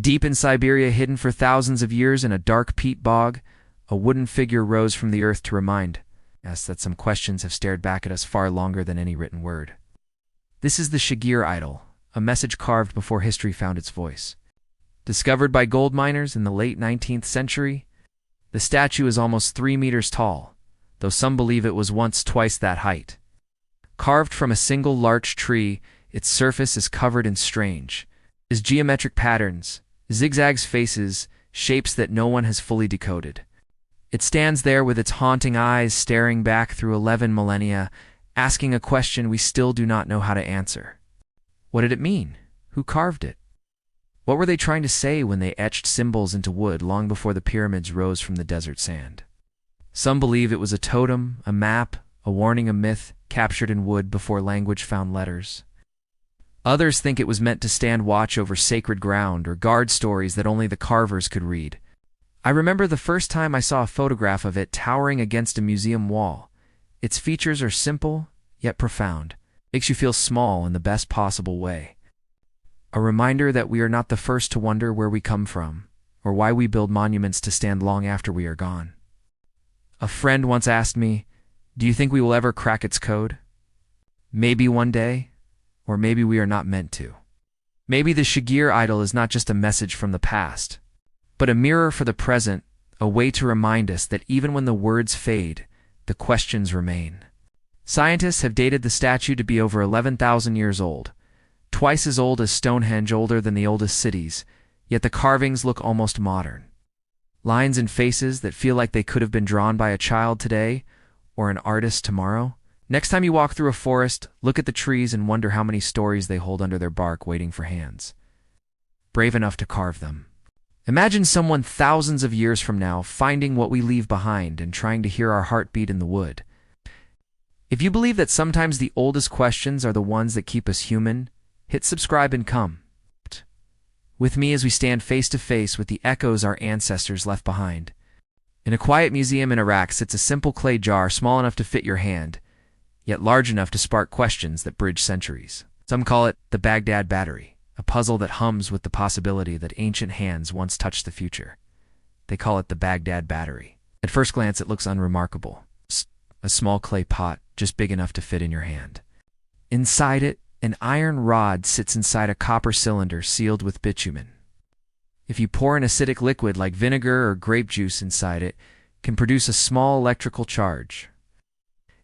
Deep in Siberia, hidden for thousands of years in a dark peat bog, a wooden figure rose from the earth to remind us that some questions have stared back at us far longer than any written word. This is the Shigir Idol, a message carved before history found its voice. Discovered by gold miners in the late 19th century, the statue is almost 3 meters tall, though some believe it was once twice that height. Carved from a single larch tree, its surface is covered in strange, geometric patterns, zigzags, faces, shapes that no one has fully decoded. It stands there with its haunting eyes staring back through 11 millennia, asking a question we still do not know how to answer. What did it mean? Who carved it? What were they trying to say when they etched symbols into wood long before the pyramids rose from the desert sand? Some believe it was a totem, a map, a warning, a myth captured in wood before language found letters. Others think it was meant to stand watch over sacred ground or guard stories that only the carvers could read. I remember the first time I saw a photograph of it towering against a museum wall. Its features are simple, yet profound. Makes you feel small in the best possible way. A reminder that we are not the first to wonder where we come from, or why we build monuments to stand long after we are gone. A friend once asked me, "Do you think we will ever crack its code?" Maybe one day. Or maybe we are not meant to. Maybe the Shigir Idol is not just a message from the past, but a mirror for the present, a way to remind us that even when the words fade, the questions remain. Scientists have dated the statue to be over 11,000 years old, twice as old as Stonehenge, older than the oldest cities, yet the carvings look almost modern. Lines and faces that feel like they could have been drawn by a child today or an artist tomorrow. Next time you walk through a forest, look at the trees and wonder how many stories they hold under their bark waiting for hands brave enough to carve them. Imagine someone thousands of years from now finding what we leave behind and trying to hear our heartbeat in the wood. If you believe that sometimes the oldest questions are the ones that keep us human, hit subscribe and come with me as we stand face to face with the echoes our ancestors left behind. In a quiet museum in Iraq sits a simple clay jar small enough to fit your hand, yet large enough to spark questions that bridge centuries. Some call it the Baghdad Battery, a puzzle that hums with the possibility that ancient hands once touched the future. They call it the Baghdad Battery. At first glance, it looks unremarkable. A small clay pot, just big enough to fit in your hand. Inside it, an iron rod sits inside a copper cylinder sealed with bitumen. If you pour an acidic liquid like vinegar or grape juice inside it, it can produce a small electrical charge.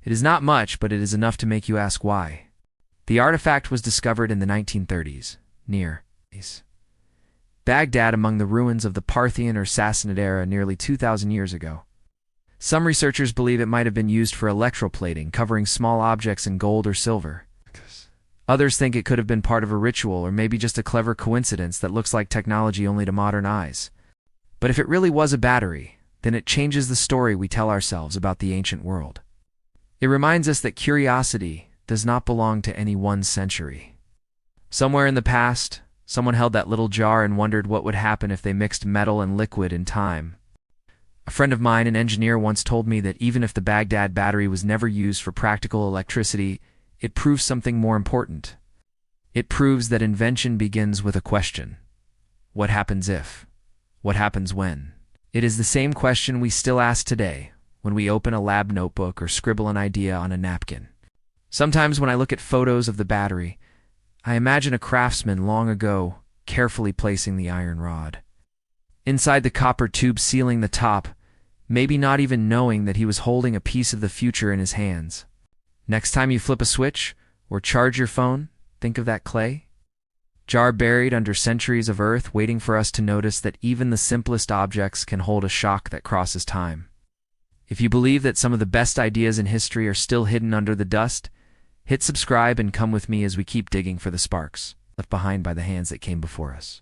It is not much, but it is enough to make you ask why. The artifact was discovered in the 1930s, near Baghdad among the ruins of the Parthian or Sassanid era nearly 2,000 years ago. Some researchers believe it might have been used for electroplating, covering small objects in gold or silver. Others think it could have been part of a ritual or maybe just a clever coincidence that looks like technology only to modern eyes. But if it really was a battery, then it changes the story we tell ourselves about the ancient world. It reminds us that curiosity does not belong to any one century. Somewhere in the past, someone held that little jar and wondered what would happen if they mixed metal and liquid in time. A friend of mine, an engineer, once told me that even if the Baghdad Battery was never used for practical electricity, it proves something more important. It proves that invention begins with a question. What happens if? What happens when? It is the same question we still ask today when we open a lab notebook or scribble an idea on a napkin. Sometimes when I look at photos of the battery, I imagine a craftsman long ago carefully placing the iron rod. Inside the copper tube sealing the top, maybe not even knowing that he was holding a piece of the future in his hands. Next time you flip a switch or charge your phone, think of that clay jar buried under centuries of earth, waiting for us to notice that even the simplest objects can hold a shock that crosses time. If you believe that some of the best ideas in history are still hidden under the dust, hit subscribe and come with me as we keep digging for the sparks left behind by the hands that came before us.